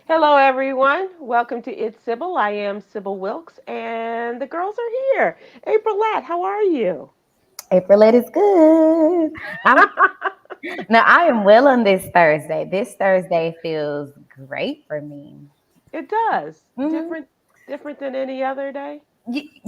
Hello, everyone. Welcome to It's Sybil. I am Sybil Wilkes, and the girls are here. Aprylete, how are you? Aprylete is good. I'm now I am well on this Thursday. This Thursday feels great for me. It does. hmm Different than any other day.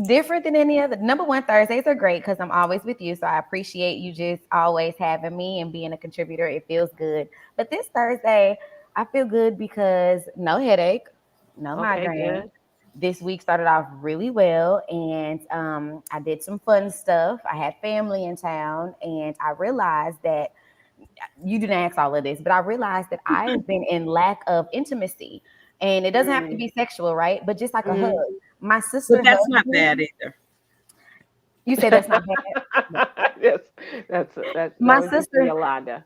Different than any other. Number one, Thursdays are great because I'm always with you. So I appreciate you just always having me and being a contributor. It feels good. But this Thursday, I feel good because no headache, no Okay, migraine. good. This week started off really well, and I did some fun stuff. I had family in town, and I realized that you didn't ask all of this, but I realized that I have been in lack of intimacy. And it doesn't have to Mm, be sexual, right? But just like a hug. mm. My But sister that's hugged not me. bad either. You say that's not bad. Yes, that My would be for sister Yolanda.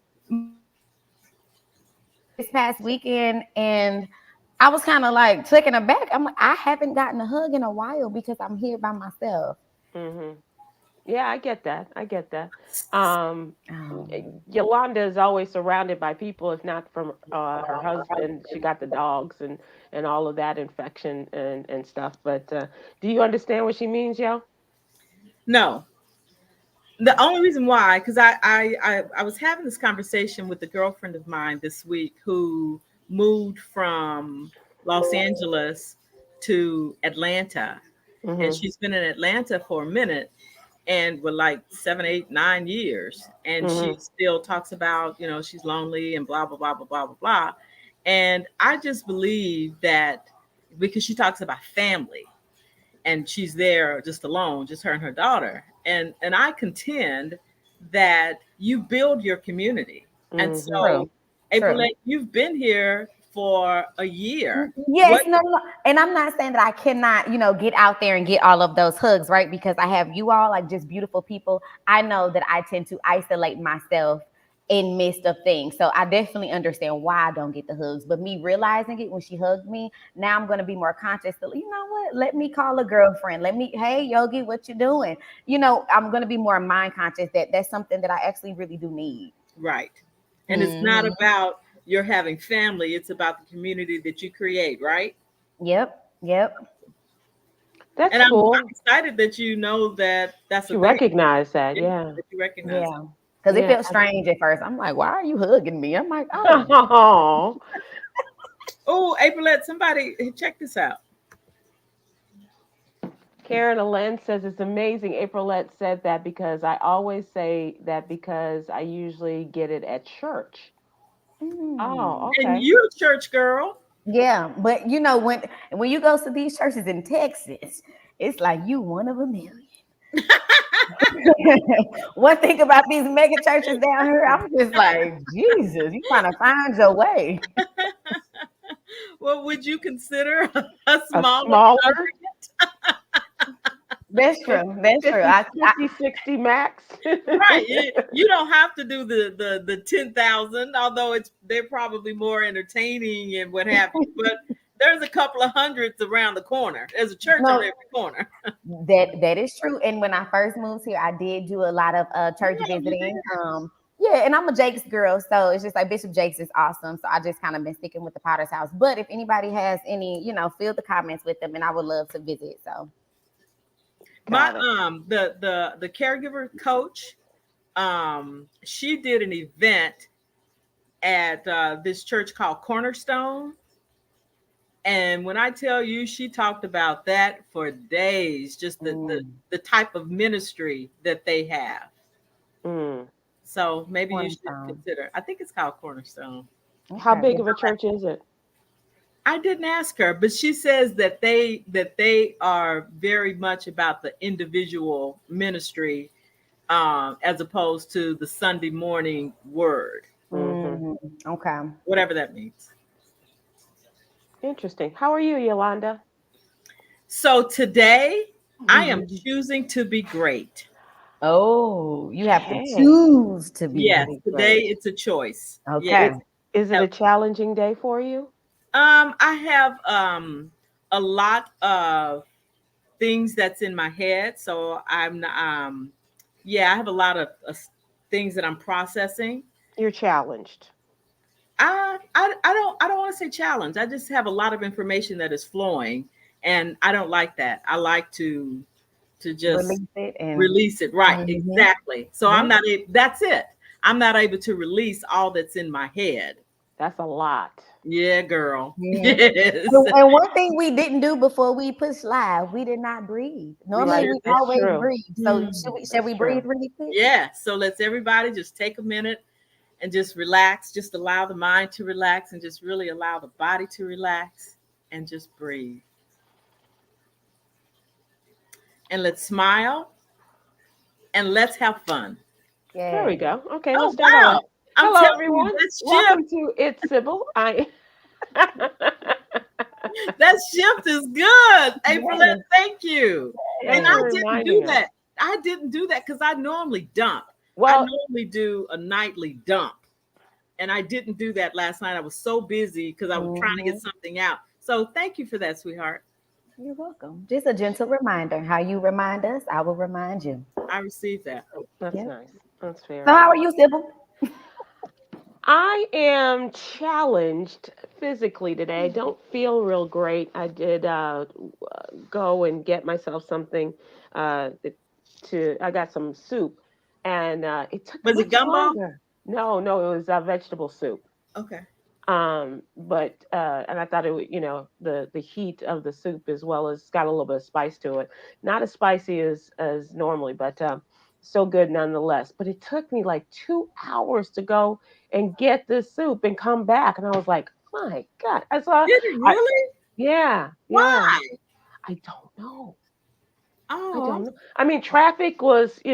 this past weekend, and I was kind of like taken aback. I'm like, I haven't gotten a hug in a while because I'm here by myself. Hmm. Yeah, I get that. I get that. Um, Oh. Yolanda is always surrounded by people, if not from her husband. She got the dogs and all of that infection and stuff. But do you understand what she means, yo? No, the only reason why, because I was having this conversation with a girlfriend of mine this week who moved from Los Angeles to Atlanta, and Mhm. she's been in Atlanta for a minute, and with like 7, 8, 9 years, and she Mhm. still talks about she's lonely and blah blah blah blah blah blah blah, and I just believe that because she talks about family and she's there just alone, just her and her daughter. And I contend that you build your community. And Mhm. True. so, April, True. you've been here for a year. Yes, What? no, no, and I'm not saying that I cannot, get out there and get all of those hugs, right? Because I have you all like just beautiful people. I know that I tend to isolate myself in midst of things. So I definitely understand why I don't get the hugs. But me realizing it when she hugged me, now I'm gonna be more conscious that you know what? Let me call a girlfriend. Hey Yogi, what you doing? I'm gonna be more mind conscious that that's something that I actually really do need. Right. And it's not hmm about you're having family, it's about the community that you create, right? Yep. Yep. That's And I'm cool. excited that you know that that's a You thing. recognize that, Yeah, yeah. that you recognize it. Yeah. Because it Yeah. felt strange at first. I'm like, why are you hugging me? I'm like, oh, Oh, Oh, April, somebody check this out. Karen Alen says it's amazing. Aprilette said that because I always say that because I usually get it at church. Oh, mm. And okay. you're a church girl. Yeah. But when you go to these churches in Texas, it's like you one of a million. One thing about these mega churches down here, I'm just like, Jesus, you trying to find your way. Well, would you consider a A smaller smaller congregate? That's fif- true. That's true. 50, 50, 60 max. Right. You don't have to do the 10,000, although they're probably more entertaining and what have you. But there's a couple of hundreds around the corner. There's a church on No, every corner. that is true. And when I first moved here, I did do a lot of church Yeah, you did. visiting. Yeah, and I'm a Jake's girl, so it's just like Bishop Jakes is awesome. So I just kind of been sticking with the Potter's house. But if anybody has any, fill the comments with them, and I would love to visit. So My Got it. the caregiver coach, she did an event at this church called Cornerstone. And when I tell you, she talked about that for days, just mm, the type of ministry that they have. Mm. So maybe you should cornerstone. consider. I think it's called Cornerstone. How Okay, big yeah. of a church is it? I didn't ask her, but she says that they are very much about the individual ministry, as opposed to the Sunday morning word, Hmm. Okay. whatever that means. Interesting. How are you, Yolanda? So today, I am choosing to be great. Oh, you have to Okay. choose to be Yes, great. Be today great. it's a choice. Okay. Yes. Is it a challenging day for you? I have a lot of things that's in my head, so yeah, I have a lot of things that I'm processing. You're challenged. I don't want to say challenge. I just have a lot of information that is flowing, and I don't like that. I like to just Release it and release it. Right, Mhm. exactly. So I'm not that's it. I'm not able to release all that's in my head. That's a lot. Yeah, girl. Yeah. Yes. And one thing we didn't do before we pushed live, we did not breathe. We Normally sure we did. That's always true. breathe. So should That's we true. breathe really quick? Yeah. So let's everybody just take a minute and just relax. Just allow the mind to relax and just really allow the body to relax and just breathe. And let's smile and let's have fun. There we Yeah. go. Okay, Oh let's start over. wow. I'm Hello, telling you, everyone. that shift, Welcome to It's Sybil. that shift is good. Yes. Aprylete, thank you. And Thanks for I didn't do reminding us. that. I didn't do that because I normally dump. I Well, normally do a nightly dump. And I didn't do that last night. I was so busy because I was trying to get Mhm. something out. So thank you for that, sweetheart. You're welcome. Just a gentle reminder. How you remind us, I will remind you. I received that. that's Yep. nice. That's So very how are nice. you, Sybil? I am challenged physically today. I don't feel real great. I did go and get myself something uh, I got some soup, and it took Was it much gumbo? longer. No, no, it was vegetable soup. Okay. But and I thought it would, the heat of the soup as well as got a little bit of spice to it. Not as spicy as normally, but still good nonetheless. But it took me like 2 hours to go and get this soup and come back, and I was like, my God! Did it I really? yeah, yeah. Why? I don't know. I Oh, don't know. I mean, traffic was, oh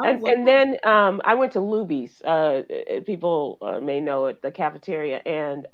and wow. and then I went to Luby's. People may know it, the cafeteria, and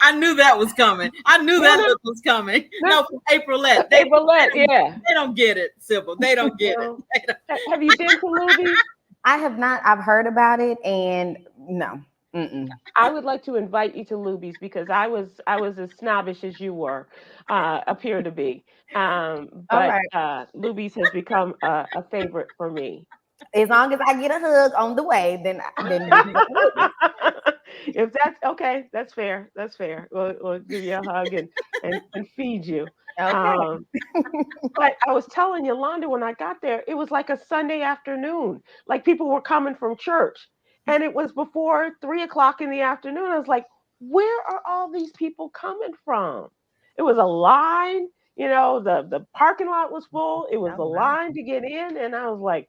I knew that was coming. I knew no, that no, look was coming. no, No, Aprylette. They, April, they, yeah. they don't get it, Sybil. They don't get it. No. They don't- Have you been to Luby's? I have not. I've heard about it, and no. Mm-mm. I would like to invite you to Luby's because I was as snobbish as you were, appear to be. All But right. Luby's has become a favorite for me. As long as I get a hug on the way, then we can go to Luby's. If that's okay, that's fair. That's fair. We'll give you a hug and feed you. Okay. Um, but I was telling Yolanda when I got there, it was like a Sunday afternoon. Like people were coming from church. And it was before 3 o'clock in the afternoon. I was like, where are all these people coming from? It was a line, the parking lot was full. It was Oh a wow. line to get in. And I was like,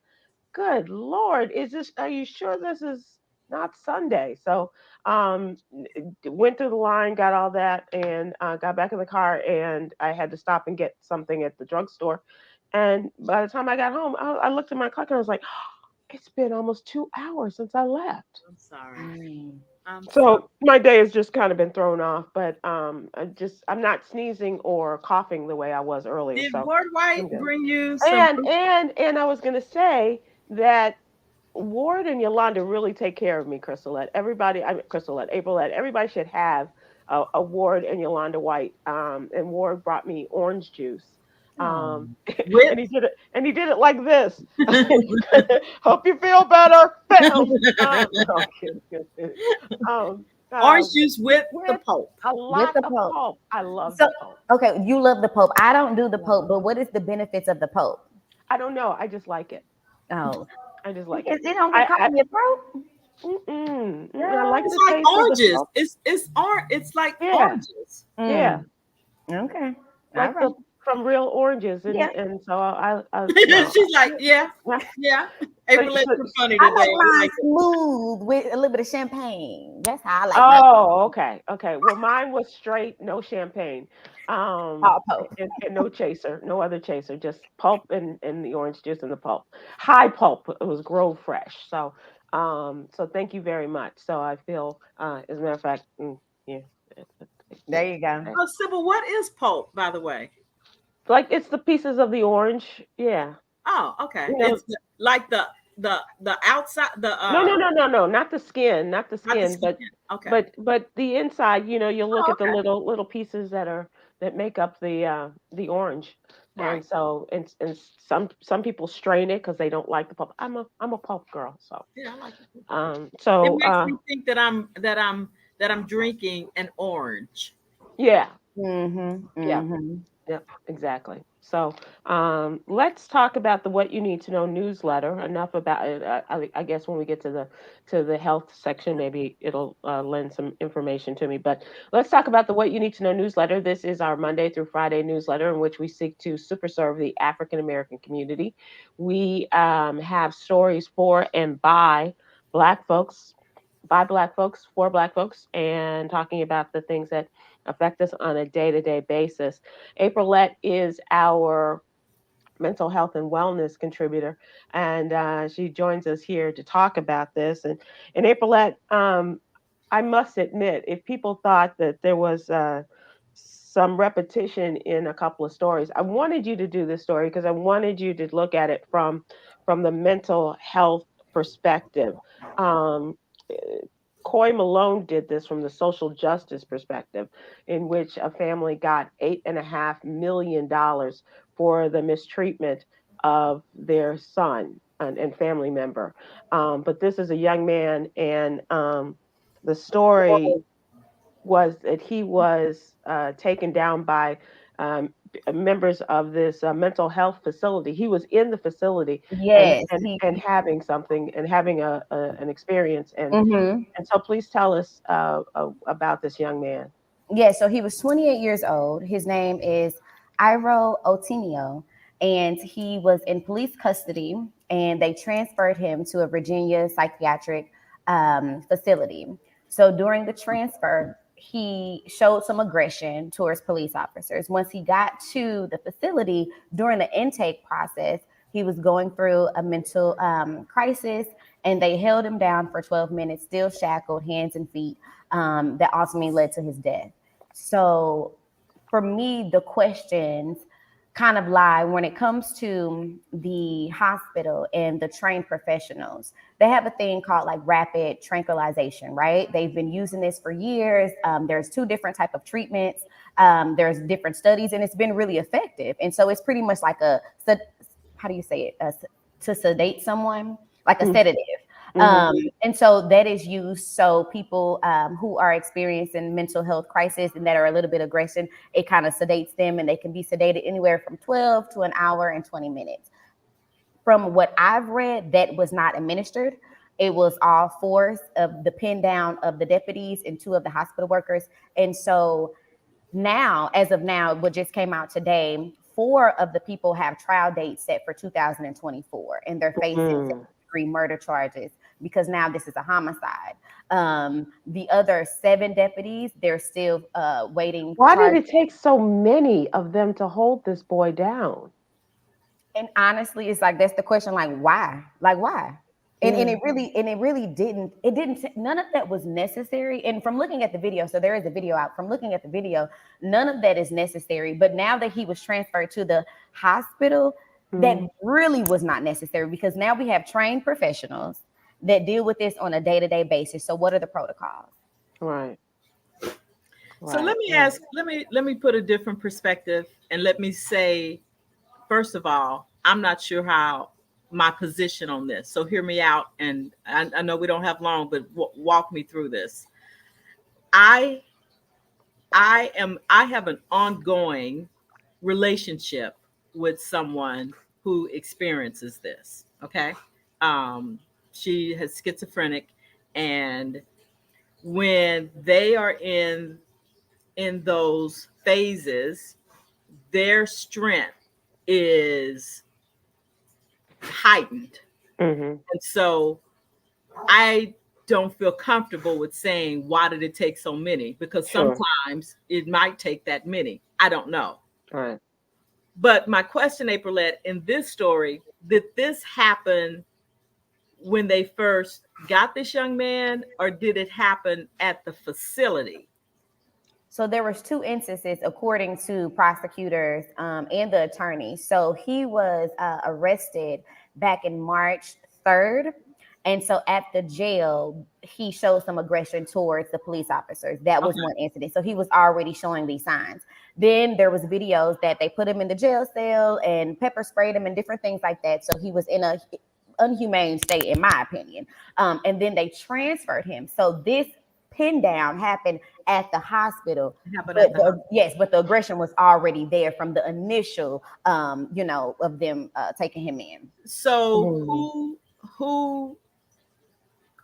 good Lord, are you sure this is not Sunday? So went through the line, got all that, and got back in the car, and I had to stop and get something at the drugstore. And by the time I got home, I looked at my clock and I was like, it's been almost 2 hours since I left. I'm sorry. Mm. I'm sorry. So my day has just kind of been thrown off, but I'm not sneezing or coughing the way I was earlier. Did So Ward I'm White good. bring you some? And I was gonna say that Ward and Yolanda really take care of me, Crystalette. Crystalette, Aprilette, everybody should have a Ward and Yolanda White. And Ward brought me orange juice. Oh. With And he did it like this. Hope you feel better. Bam. No, I'm kidding. Um, orange um, juice with the with pulp. a With lot the of Pope. pulp. I love So the pulp. okay, you love the Pope. I don't do the Pope, but what is the benefits of the Pope? I don't know. I just like it. Oh, I just like it. it don't get I, caught I in your throat. I like It's the like taste of the oranges. pulp. It's orange. It's like Yeah, oranges. yeah, Mm. Okay. All like right. the from real oranges, Yeah. and so I no. She's like, yeah, Yeah. yeah. So, April, so, you're funny I today. like I mine like it. smooth with a little bit of champagne. That's how I like mine. oh, okay, okay. Well, mine was straight, no champagne, All Pope. and no chaser, no other chaser, just pulp and the orange juice and the pulp. High pulp. It was Grove Fresh. So thank you very much. So I feel, as a matter of fact, yeah. There you go. Oh, Sybil, what is pulp, by the way? Like it's the pieces of the orange. Yeah. Oh, okay. You know, It's like the outside, the no, not the skin, not the not the skin, skin. but Okay. but the inside. You look Oh, at the okay. little pieces that make up the orange. And Right. so, and some people strain it because they don't like the pulp. I'm a pulp girl, so Yeah, I like it. um, It so makes me think that I'm drinking an orange. yeah, Mm-hmm. yeah. Mm-hmm. Yep, exactly. So let's talk about the What You Need to Know newsletter. Enough about it. I guess when we get to the health section, maybe it'll lend some information to me. But let's talk about the What You Need to Know newsletter. This is our Monday through Friday newsletter in which we seek to super serve the African American community. We have stories for and Black folks, by Black folks, for Black folks, and talking about the things that affect us on a day to day basis. Aprilette is our mental health and wellness contributor, and she joins us here to talk about this. And Aprilette, I must admit, if people thought that there was some repetition in a couple of stories, I wanted you to do this story because I wanted you to look at it from the mental health perspective. Um, Coy Malone did this from the social justice perspective, in which a family got $8.5 million for the mistreatment of their son and family member. But this is a young man, and the story was that he was taken down by members of this mental health facility. He was in the facility and Yes. and, and having something and having an experience. Mm-hmm. And so please tell us about this young man. Yeah, so he was 28 years old. His name is Iro Otinio, and he was in police custody, and they transferred him to a Virginia psychiatric facility. So during the transfer, he showed some aggression towards police officers. Once he got to the facility during the intake process, he was going through a mental crisis, and they held him down for 12 minutes, still shackled, hands and feet, that ultimately led to his death. So for me, the questions kind of lie when it comes to the hospital and the trained professionals. They have a thing called like rapid tranquilization, right? They've been using this for years. There's two different type of treatments. There's different studies, and it's been really effective. And so it's pretty much like how do you say it? To sedate someone, like a sedative. Mm-hmm. And so that is used so people who are experiencing mental health crisis and that are a little bit aggressive, it kind of sedates them, and they can be sedated anywhere from 12 to an hour and 20 minutes. From what I've read, that was not administered. It was all force of the pin down of the deputies and two of the hospital workers. And so now, as of now, what just came out today, four of the people have trial dates set for 2024, and they're facing Mm. degree murder charges because now this is a homicide. The other seven deputies, they're still waiting Why did charge. it take so many of them to hold this boy down? And honestly, it's like that's the question, like why? Like why? And Yeah. it didn't none of that was necessary. And from looking at the video, so there is a video out, from looking at the video, none of that is necessary. But now that he was transferred to the hospital, that Mm. really was not necessary because now we have trained professionals that deal with this on a day-to-day basis. So what are the protocols? Right. So Right. let me Right. ask, let me put a different perspective, and let me say, first of all, I'm not sure how my position on this. So hear me out, and I know we don't have long, but walk me through this. I I have an ongoing relationship with someone who experiences this. Okay, um, she has schizophrenic, and when they are in those phases, their strength is heightened. Mm-hmm. And so I don't feel comfortable with saying, why did it take so many? Because Sure. sometimes it might take that many. I don't know. Right. But my question, Aprilette, in this story, did this happen when they first got this young man, or did it happen at the facility? So there was two instances, according to prosecutors and the attorney. So he was arrested back in March 3rd, And so at the jail, he showed some aggression towards the police officers. That was one incident. So he was already showing these signs. Then there was videos that they put him in the jail cell and pepper sprayed him and different things like that. So he was in a unhumane state, in my opinion. And then they transferred him. So this pin down happened at the hospital. But the aggression was already there from the initial, of them taking him in. So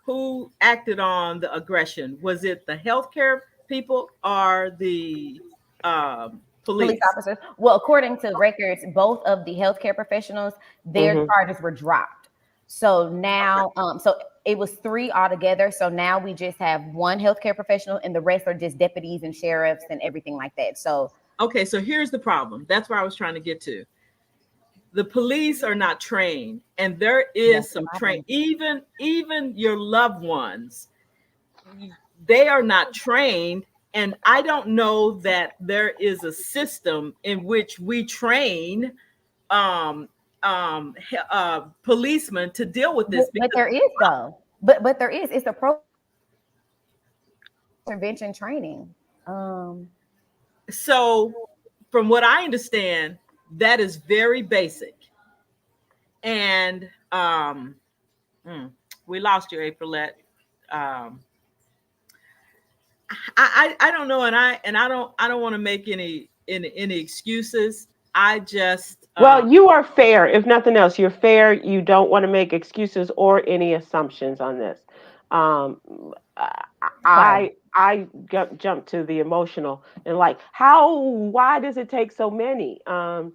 who acted on the aggression? Was it the healthcare people or the police officers? Well, according to records, both of the healthcare professionals, their charges were dropped. So now, so it was 3 altogether. So now we just have 1 healthcare professional, and the rest are just deputies and sheriffs and everything like that. So okay, so here's the problem. That's where I was trying to get to. The police are not trained, and there is some train. Even your loved ones, they are not trained. And I don't know that there is a system in which we train policemen to deal with this. But there is though. But there is. It's a prevention training. So, from what I understand, that is very basic. And we lost you, Aprylete. I don't know, and I don't want to make any excuses. I just well, you are fair. If nothing else, you're fair. You don't want to make excuses or any assumptions on this. I jumped to the emotional and like why does it take so many? And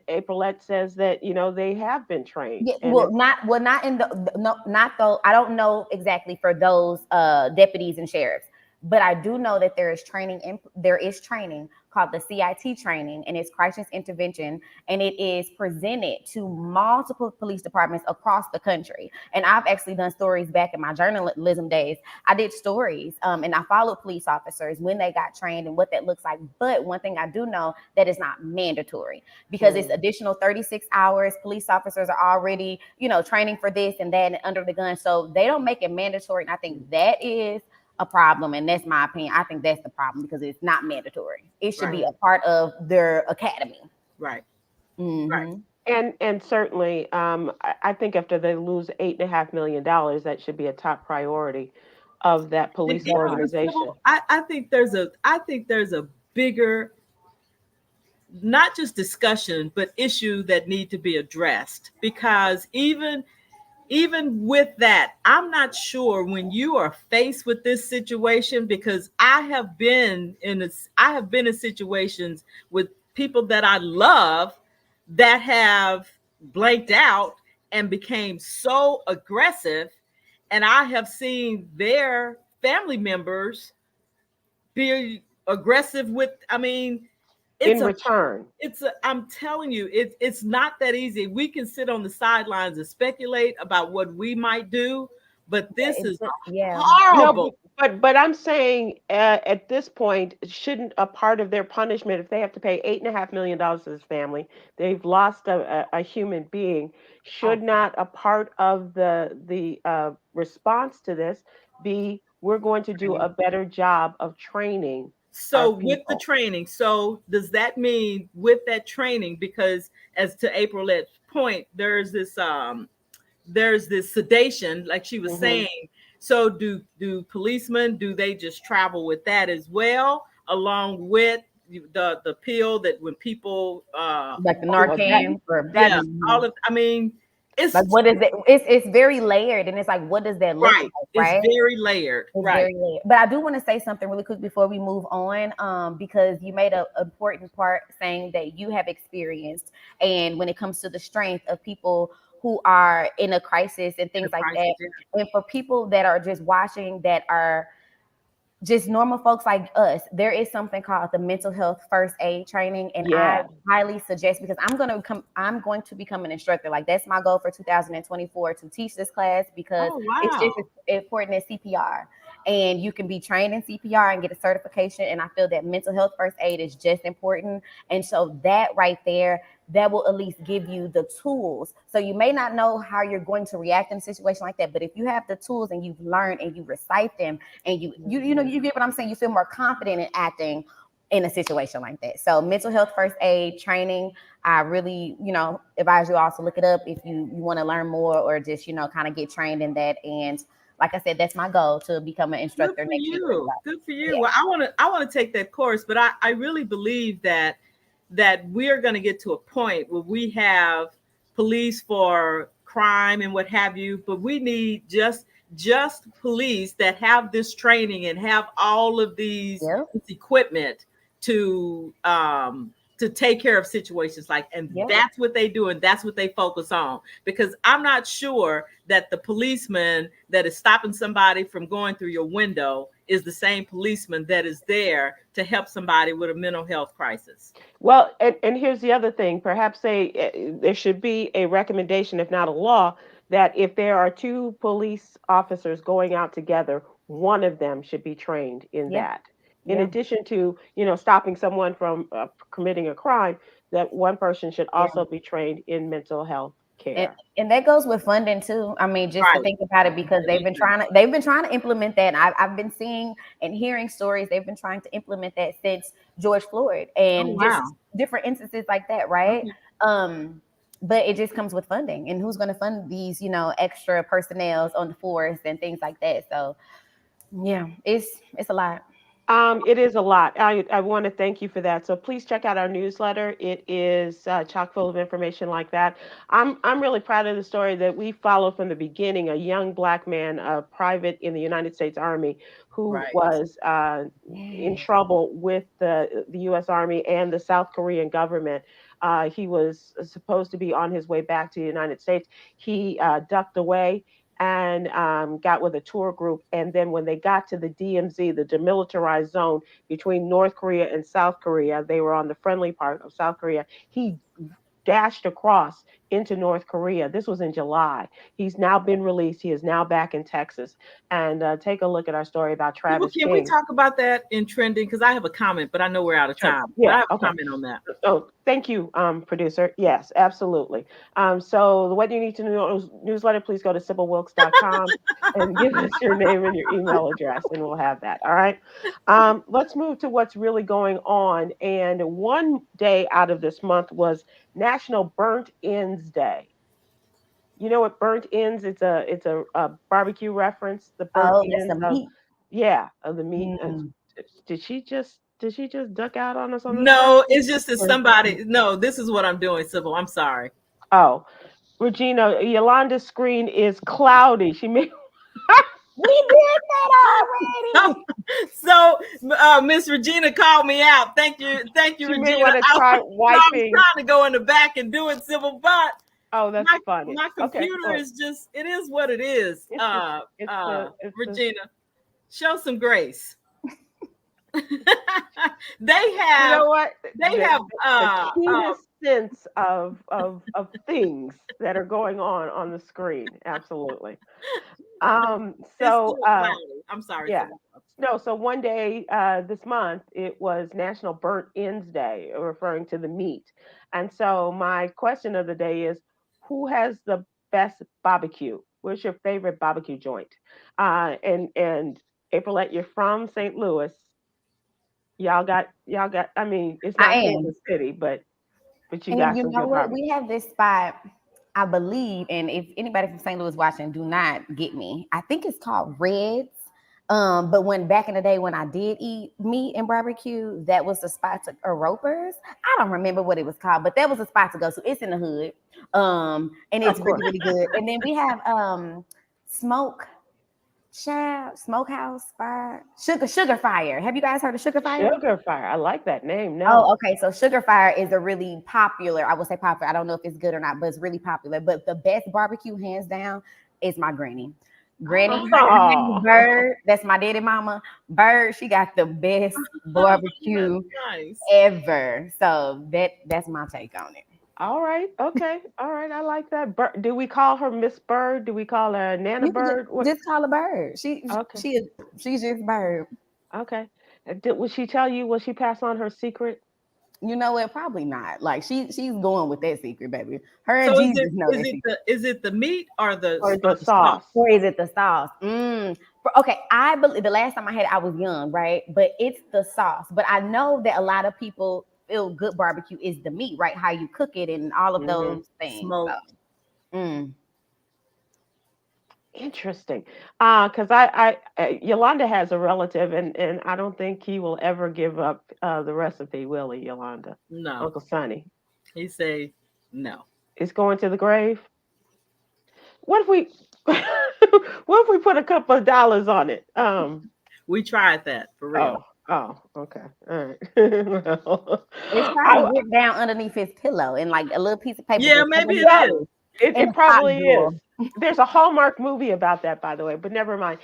Aprylete says that they have been trained. Yeah, not in the not though. I don't know exactly for those deputies and sheriffs, but I do know that there is training called the CIT training, and it's crisis intervention, and it is presented to multiple police departments across the country. And I've actually done stories back in my journalism days. I did stories and I followed police officers when they got trained and what that looks like. But one thing I do know, that is not mandatory, because it's additional 36 hours. Police officers are already, training for this and that and under the gun. So they don't make it mandatory. And I think that is a problem, and that's my opinion. I think that's the problem, because it's not mandatory. It should be a part of their academy. Right. Right. And certainly, I think after they lose $8.5 million, that should be a top priority of that police organization. I think there's a bigger, not just discussion, but issue that need to be addressed, because even with that, I'm not sure when you are faced with this situation, because I have been in situations with people that I love that have blanked out and became so aggressive, and I have seen their family members be aggressive with, in return. I'm telling you, it's not that easy. We can sit on the sidelines and speculate about what we might do, but this is horrible. But I'm saying at this point, shouldn't a part of their punishment, if they have to pay $8.5 million to this family, they've lost a human being, should not a part of the response to this be, we're going to do a better job of training? So with the training, so does that mean with that training, because as to Aprylete's point, there's this sedation, like she was saying. So do policemen, do they just travel with that as well, along with the pill that when people like the Narcan it's like, what is it? It's very layered, and it's like, what does that look like? Right? It's very layered. Very layered. But I do want to say something really quick before we move on, because you made an important part saying that you have experienced, and when it comes to the strength of people who are in a crisis and things like that, and for people that are just watching, that are just normal folks like us, there is something called the mental health first aid training, and I highly suggest, because I'm going to become an instructor. Like, that's my goal for 2024, to teach this class, because it's just as important as CPR, and you can be trained in CPR and get a certification. And I feel that mental health first aid is just important, and so that right there, that will at least give you the tools. So you may not know how you're going to react in a situation like that, but if you have the tools and you've learned and you recite them and you get what I'm saying, you feel more confident in acting in a situation like that. So mental health first aid training, I really, advise you all to look it up if you want to learn more or just, kind of get trained in that. And like I said, that's my goal, to become an instructor next year. Good for you. Yeah. Well, I want to take that course, but I really believe that we're going to get to a point where we have police for crime and what have you, but we need just police that have this training and have all of these this equipment to take care of situations that's what they do and that's what they focus on, because I'm not sure that the policeman that is stopping somebody from going through your window is the same policeman that is there to help somebody with a mental health crisis. Well, and here's the other thing. Perhaps there should be a recommendation, if not a law, that if there are two police officers going out together, one of them should be trained in that. In addition to, stopping someone from committing a crime, that one person should also be trained in mental health care. And that goes with funding too. I mean, just to think about it, because they've been trying to implement that. And I've been seeing and hearing stories. They've been trying to implement that since George Floyd and just different instances like that, right? Okay. But it just comes with funding, and who's going to fund these, extra personnel on the force and things like that. So yeah, it's a lot. It is a lot. I want to thank you for that. So please check out our newsletter. It is chock full of information like that. I'm really proud of the story that we followed from the beginning. A young Black man, a private in the United States Army, who was in trouble with the U.S. Army and the South Korean government. He was supposed to be on his way back to the United States. He ducked away and got with a tour group. And then when they got to the DMZ, the demilitarized zone between North Korea and South Korea, they were on the friendly part of South Korea. He dashed across into North Korea. This was in July. He's now been released. He is now back in Texas. And take a look at our story about Travis King. Can we talk about that in trending? Because I have a comment, but I know we're out of time. Yeah, I have a comment on that. Oh, thank you, producer. Yes, absolutely. So the What You Need to Know newsletter, please go to SybilWilkes.com and give us your name and your email address, and we'll have that. All right. Let's move to what's really going on. And one day out of this month was National Burnt Ends Day. You know what burnt ends? It's a barbecue reference. The burnt ends of meat. Of the meat. Did she just duck out on us on this? No, it's just that somebody. No, this is what I'm doing, Sybil. I'm sorry. Oh, Regina, Yolanda's screen is cloudy. She made. We did that already. So Miss Regina called me out. Thank you, Regina. I was trying to go in the back and do it, Sybil, but that's funny. My computer is just. It is what it is. Regina, show some grace. They have. You know what? They have the keenest sense of things that are going on the screen. Absolutely. So I'm sorry. Yeah. No. So one day this month it was National Burnt Ends Day, referring to the meat. And so my question of the day is, who has the best barbecue? Where's your favorite barbecue joint? And Aprylete, you're from St. Louis. Y'all got. I mean, it's not Kansas City, but you got some good barbecue. We have this spot, I believe, and if anybody from St. Louis watching, do not get me. I think it's called Reds. But when back in the day when I did eat meat and barbecue, that was the spot to, or Ropers. I don't remember what it was called, but that was a spot to go to. It's in the hood. And it's really, really good. And then we have Smokehouse Fire, Sugar Fire. Have you guys heard of Sugar Fire? Sugar Fire. I like that name. No. Oh, okay. So Sugar Fire is a really popular, I would say popular. I don't know if it's good or not, but it's really popular. But the best barbecue, hands down, is my granny. Granny Bird, that's my daddy mama. Bird, she got the best barbecue ever. So that's my take on it. All right. Okay. All right. I like that. Do we call her Miss Bird? Do we call her Nana Bird? Just call her Bird. She's just Bird. Okay. Will she tell you? Will she pass on her secret? You know what? Probably not. Like she's going with that secret, baby. Her and So Jesus know that secret. is it the meat or the Or the sauce. Or is it the sauce? Okay, I believe the last time I had it, I was young, right? But it's the sauce. But I know that a lot of people feel good barbecue is the meat, right? How you cook it and all of those things. Smoke. So, Interesting. Because I Yolanda has a relative, and I don't think he will ever give up the recipe, will he, Yolanda? No. Uncle Sonny. He say no. It's going to the grave. What if we what if we put a couple of dollars on it? We tried that for real. Oh, okay. All right. Well, it's probably written down underneath his pillow and like a little piece of paper. Yeah, maybe it is. It probably is. There's a Hallmark movie about that, by the way, but never mind.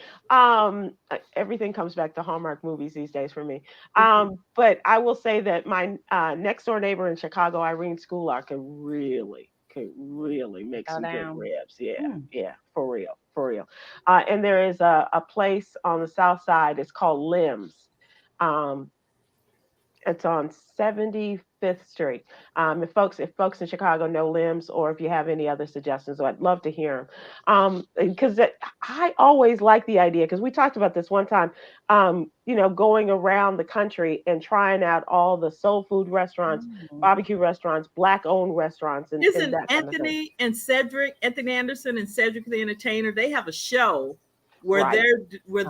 Everything comes back to Hallmark movies these days for me. But I will say that my next door neighbor in Chicago, Irene Schoolar, can really make some good ribs. Yeah, for real. And there is a place on the south side. It's called Limbs. It's on 75th Street. If folks in Chicago know Limbs, or if you have any other suggestions, I'd love to hear them. Because I always like the idea, because we talked about this one time, going around the country and trying out all the soul food restaurants, barbecue restaurants, Black-owned restaurants. And isn't that Anthony and Cedric, Anthony Anderson and Cedric the Entertainer, they have a show where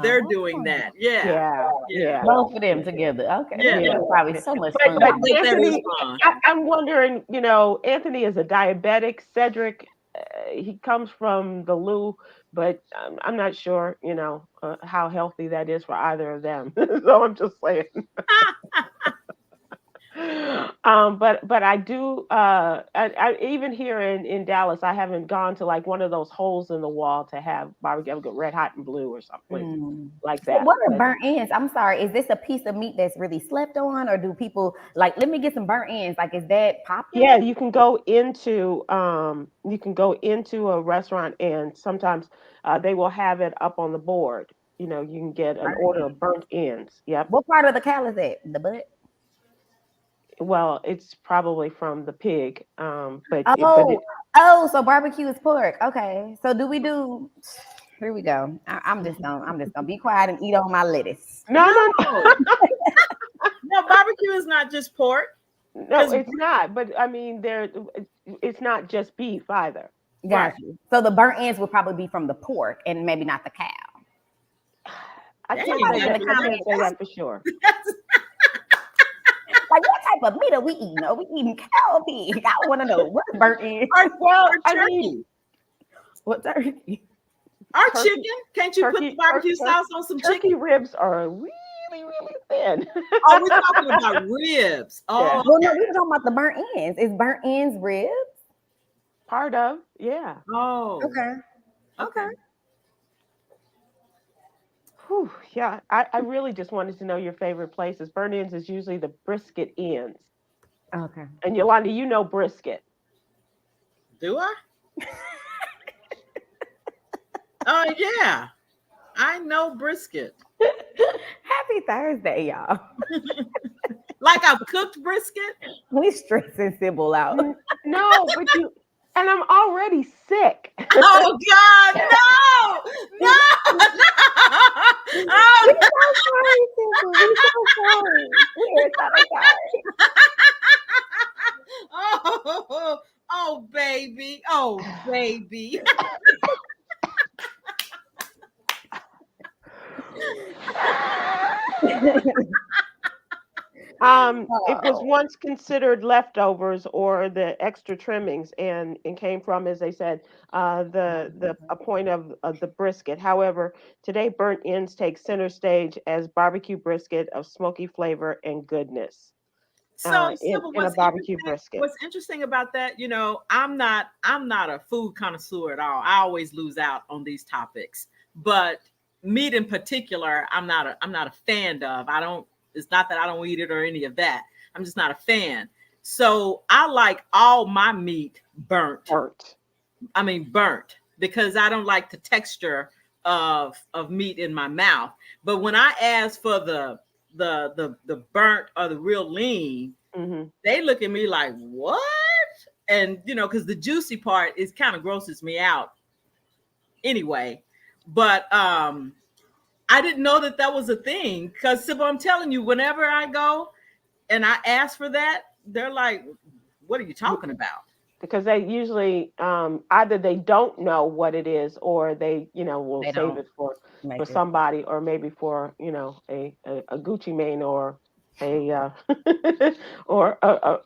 they're doing that. Yeah. Both of them together. Okay. Yeah. Probably so much fun. But Anthony, I'm wondering, Anthony is a diabetic. Cedric, he comes from the Lou, but I'm not sure, how healthy that is for either of them. So I'm just saying. But I do. I even here in Dallas, I haven't gone to like one of those holes in the wall to have barbecue, red hot and blue or something like that. So what are burnt ends? I'm sorry. Is this a piece of meat that's really slept on, or do people like? Let me get some burnt ends. Like, is that popular? Yeah, you can go into a restaurant, and sometimes they will have it up on the board. You can get an order of burnt ends. Yep. What part of the cow is that? The butt? Well, it's probably from the pig. So barbecue is pork. Okay. So do we do? Here we go. I'm just gonna be quiet and eat on my lettuce. No. No, barbecue is not just pork. No, it's not. But I mean, it's not just beef either. Got you. So the burnt ends would probably be from the pork and maybe not the cow. I can't say that for sure. Like, what type of meat are we eating? Are we eating cow or pig? I want to know what's burnt in. Turkey. What turkey? Our chicken. Can't you put the barbecue sauce on some chicken? Turkey ribs are really, really thin. Oh, we're talking about ribs. Oh, yeah. Well, no, we were talking about the burnt ends. Is burnt ends ribs? Part of, yeah. Oh, okay. Whew, yeah, I really just wanted to know your favorite places. Burnt ends is usually the brisket ends. Okay. And Yolanda, you know brisket. Do I? Oh, yeah. I know brisket. Happy Thursday, y'all. Like a cooked brisket? We stressing Sybil out. No, but and I'm already sick. Oh God, no! Oh, we're so sorry, Sybil. We're so sorry. We're so sorry. Oh, baby. Oh, baby. It was once considered leftovers or the extra trimmings, and came from, as they said, a point of the brisket. However, today burnt ends take center stage as barbecue brisket of smoky flavor and goodness. So, in a barbecue brisket. What's interesting about that, I'm not a food connoisseur at all. I always lose out on these topics, but meat in particular, I'm not a fan of. It's not that I don't eat it or any of that. I'm just not a fan. So I like all my meat burnt. I mean burnt, because I don't like the texture of meat in my mouth. But when I ask for the burnt or the real lean, Mm-hmm. they look at me like, what? And because the juicy part is kind of grosses me out anyway. But I didn't know that was a thing. Because Sybil, I'm telling you, whenever I go and I ask for that, they're like, what are you talking about? Because they usually either they don't know what it is, or they will They save don't it for make it. somebody, or maybe for a Gucci Mane, or a or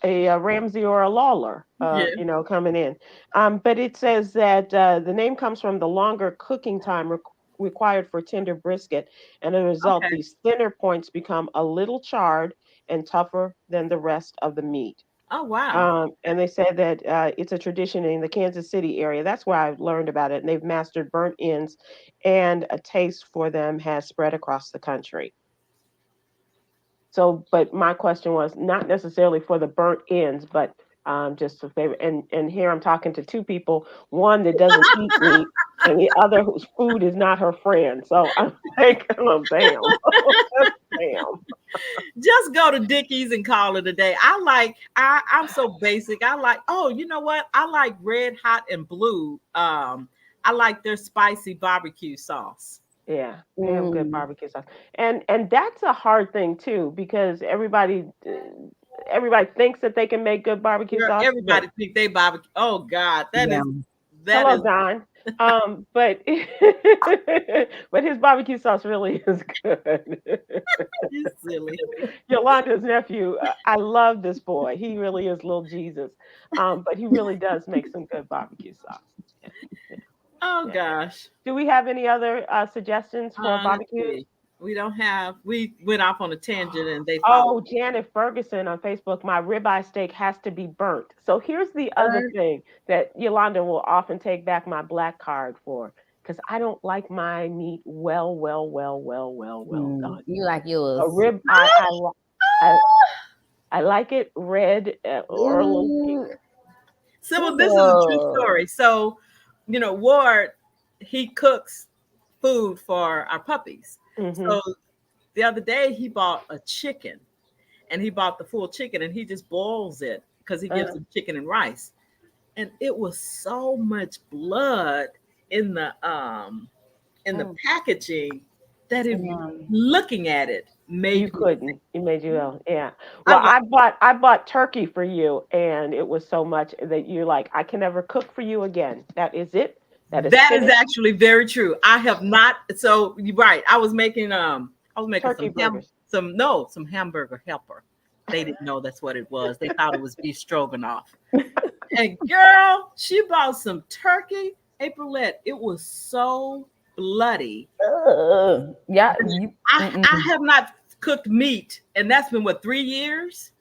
a Ramsey or a Lawler Yeah. coming in. But it says that the name comes from the longer cooking time required for tender brisket, and as a result Okay. these thinner points become a little charred and tougher than the rest of the meat. Oh, wow. And they said that it's a tradition in the Kansas City area. That's where I learned about it. And they've mastered burnt ends, and a taste for them has spread across the country. So, but my question was not necessarily for the burnt ends, but just a favor. And here I'm talking to two people, one that doesn't eat meat, and the other whose food is not her friend. So I'm like, oh, bam, bam. Just go to Dickies and call it a day. I'm so basic. Oh, you know what? I like Red Hot and Blue. I like their spicy barbecue sauce. Yeah, they have good barbecue sauce, and that's a hard thing too, because everybody thinks that they can make good barbecue Girl, sauce. But everybody think they barbecue. Oh God, that Yeah. is hello, Don. But but his barbecue sauce really is good. you silly. Yolanda's nephew, I love this boy. He really is little Jesus. But he really does make some good barbecue sauce. Yeah, yeah, Oh yeah. gosh. Do we have any other suggestions for Let's barbecue? see. We went off on a tangent and they Oh, followed. Janet Ferguson on Facebook, my ribeye steak has to be burnt. So here's the other thing that Yolanda will often take back my black card for, because I don't like my meat well done. You like A yours. rib, I, I like it red or a little pink. Ooh. Sybil, this is a true Ooh. story. So, Ward, he cooks food for our puppies. Hmm. So the other day he bought a chicken, and he bought the full chicken, and he just boils it because he gives them chicken and rice. And it was so much blood in the packaging that looking at it You made me sick. couldn't. It made you ill. Yeah. I Well, was like, I bought turkey for you, and it was so much that you're like, I can never cook for you again. That is it. That is that is finished. actually very true. I have not. So you're right. I was making Turkey burgers. some hamburger helper. They didn't know that's what it was. They thought it was beef stroganoff. And girl, she bought some turkey, Aprylete. It was so bloody. Yeah. I have not cooked meat, and that's been what, 3 years?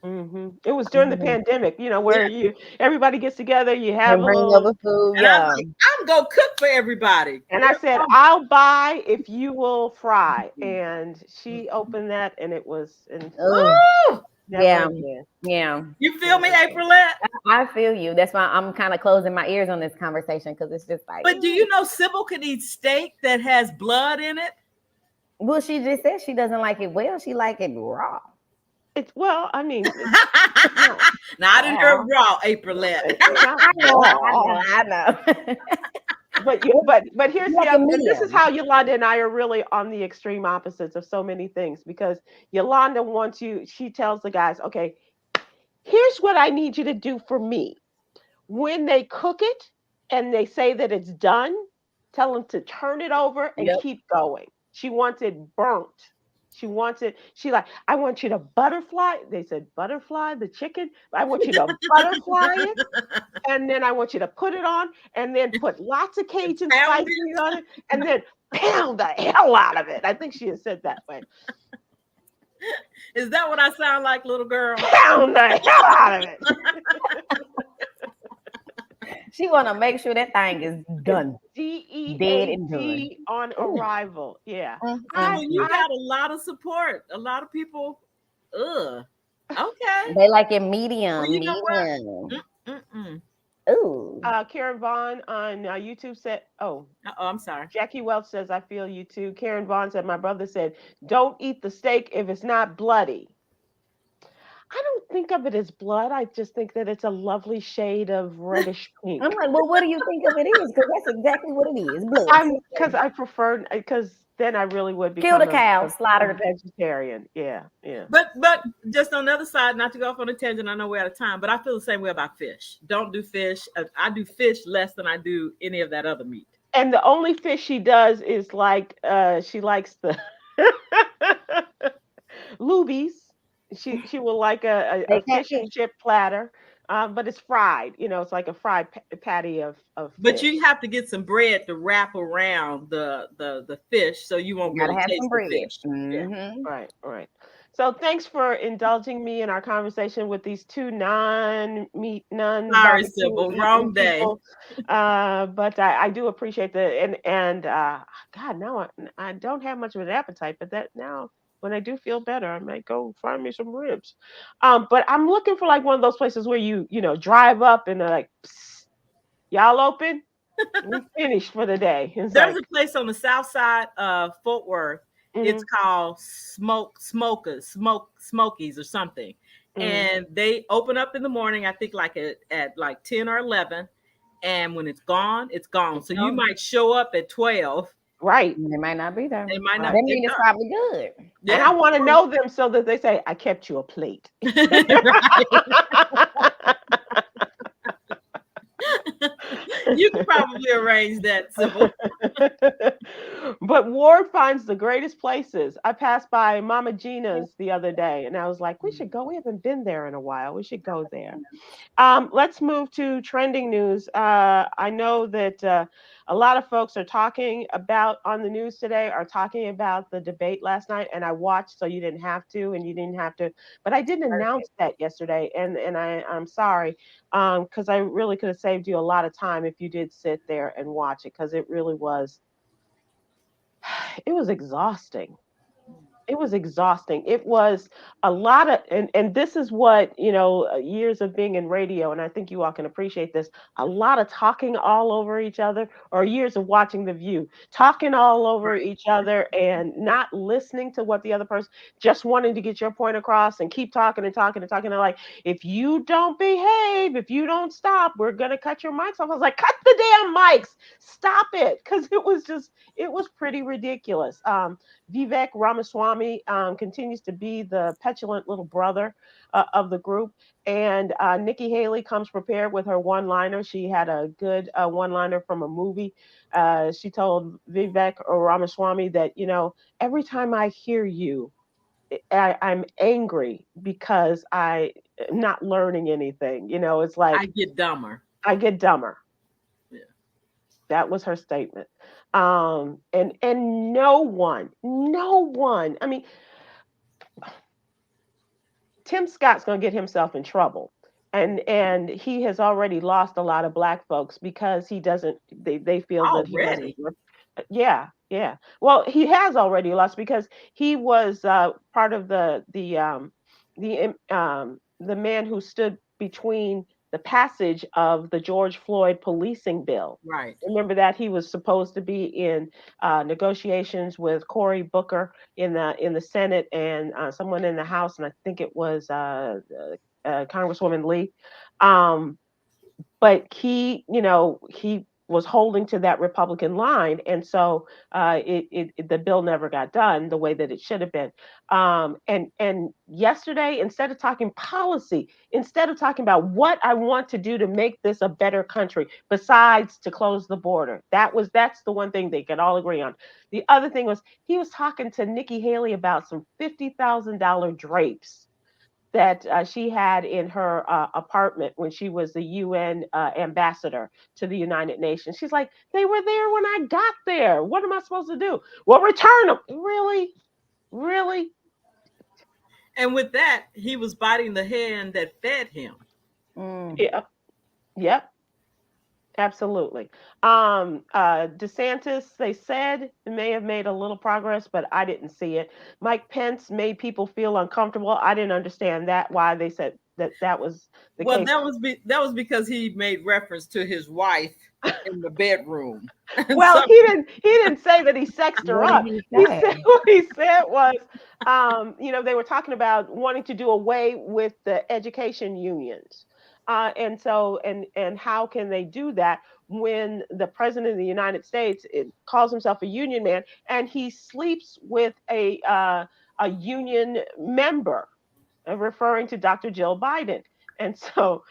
It was during the pandemic, where everybody gets together, you have And a bring little. over food. And I'm Yeah. like, I'm gonna cook for everybody. And I said, I'll buy if you will fry. And she opened that, and it was, and Woo! never Yeah. again. Yeah. You feel me, Aprylete? I feel you. That's why I'm kind of closing my ears on this conversation, because it's just like. But do you know Sybil can eat steak that has blood in it? Well, she just said she doesn't like it well. She like it raw. Well, I mean, Now I didn't hear raw, Aprylete. it's not raw. I know. But here's Like the a other. And this is medium. how Yolanda and I are really on the extreme opposites of so many things, because Yolanda wants you. She tells the guys, okay, here's what I need you to do for me. When they cook it and they say that it's done, tell them to turn it over and Yep. keep going. She wants it burnt. She wants it. She like, I want you to butterfly. They said butterfly the chicken. I want you to butterfly it, and then I want you to put it on, and then put lots of Cajun Pound spices on it, and then pound the hell out of it. I think she has said that way. Is that what I sound like, little girl? Pound the hell out of it. She want to make sure that thing is done. Dead and done. DEAD on arrival. Yeah. Sybil, you got a lot of support. A lot of people. Ugh. Okay. They like it medium. Well, you know what? Medium. Mm-mm. Ooh. Karen Vaughn on YouTube said, Oh, I'm sorry. Jackie Welch says, I feel you too. Karen Vaughn said, my brother said, don't eat the steak if it's not bloody. I don't think of it as blood. I just think that it's a lovely shade of reddish I'm pink. like, well, what do you think of it is? Because that's exactly what it is, blood. Because I prefer, because then I really would Kill the become cow, a slaughter the. vegetarian. Yeah, yeah. But just on the other side, not to go off on a tangent, I know we're out of time, but I feel the same way about fish. Don't do fish. I do fish less than I do any of that other meat. And the only fish she does is like she likes the lubies. She will like a They fish and catfish. chip platter, but it's fried. It's like a fried patty of But fish. you have to get some bread to wrap around the fish so you won't You gotta really have some taste the bread. fish. Yeah. Mm-hmm. Right, right. So thanks for indulging me in our conversation with these two non-meat, Sorry, non-barbecue Sybil. eating Wrong day. people. But I do appreciate the and God, now I don't have much of an appetite, but that now when I do feel better, I might go find me some ribs. But I'm looking for like one of those places where you drive up and they're like, "Psst, y'all open? We finished for the day." It's There's like, a place on the south side of Fort Worth. It's mm-hmm, called Smokies or something. mm-hmm. And they open up in the morning, I think like at like 10 or 11. And when it's gone, it's gone. So you No, might show up at 12. Right, they might not be there. They might not right. That be means it's done. probably good. And Yeah. I want to know them so that they say, I kept you a plate. Right. You could probably arrange that, Sybil. But Ward finds the greatest places. I passed by Mama Gina's the other day and I was like, we should go. We haven't been there in a while. We should go there. Let's move to trending news. I know that a lot of folks are talking about on the news today, are talking about the debate last night, and I watched, so you didn't have to, and you didn't have to. But I didn't announce that yesterday, and I'm sorry, because I really could have saved you a lot of time if you did sit there and watch it, because it really was, it was exhausting. It was exhausting. It was a lot of, and this is what, years of being in radio, and I think you all can appreciate this, a lot of talking all over each other, or years of watching The View, talking all over Right. each other and not listening to what the other person, just wanting to get your point across and keep talking and talking and talking. They're like, if you don't behave, if you don't stop, we're going to cut your mics off. I was like, cut the damn mics, stop it. Because it was pretty ridiculous. Vivek Ramaswamy continues to be the petulant little brother of the group. And Nikki Haley comes prepared with her one liner. She had a good one liner from a movie. She told Vivek Ramaswamy that, every time I hear you, I'm angry because I'm not learning anything. It's like I get dumber. I get dumber. Yeah. That was her statement. And no one. I mean, Tim Scott's going to get himself in trouble. And he has already lost a lot of black folks because he doesn't they feel that he doesn't. Already. Yeah, yeah. Well, he has already lost because he was part of the man who stood between the passage of the George Floyd policing bill. Right. Remember that he was supposed to be in negotiations with Cory Booker in the Senate and someone in the House, and I think it was Congresswoman Lee. Um, but he was holding to that Republican line, and so the bill never got done the way that it should have been. And yesterday, instead of talking policy, instead of talking about what I want to do to make this a better country, besides to close the border, that's the one thing they could all agree on. The other thing was he was talking to Nikki Haley about some $50,000 drapes that she had in her apartment when she was the UN ambassador to the United Nations. She's like, they were there when I got there. What am I supposed to do? Well, return them. Really? Really? And with that, he was biting the hand that fed him. Mm. Yeah. Yep. Absolutely. DeSantis, they said, may have made a little progress, but I didn't see it. Mike Pence made people feel uncomfortable. I didn't understand that, why they said that was the Well, case. that was because he made reference to his wife in the bedroom. And Well, so he didn't say that he sexed her What did up. he He say? said what he said was, they were talking about wanting to do away with the education unions, and how can they do that when the president of the United States calls himself a union man and he sleeps with a union member, referring to Dr. Jill Biden. And so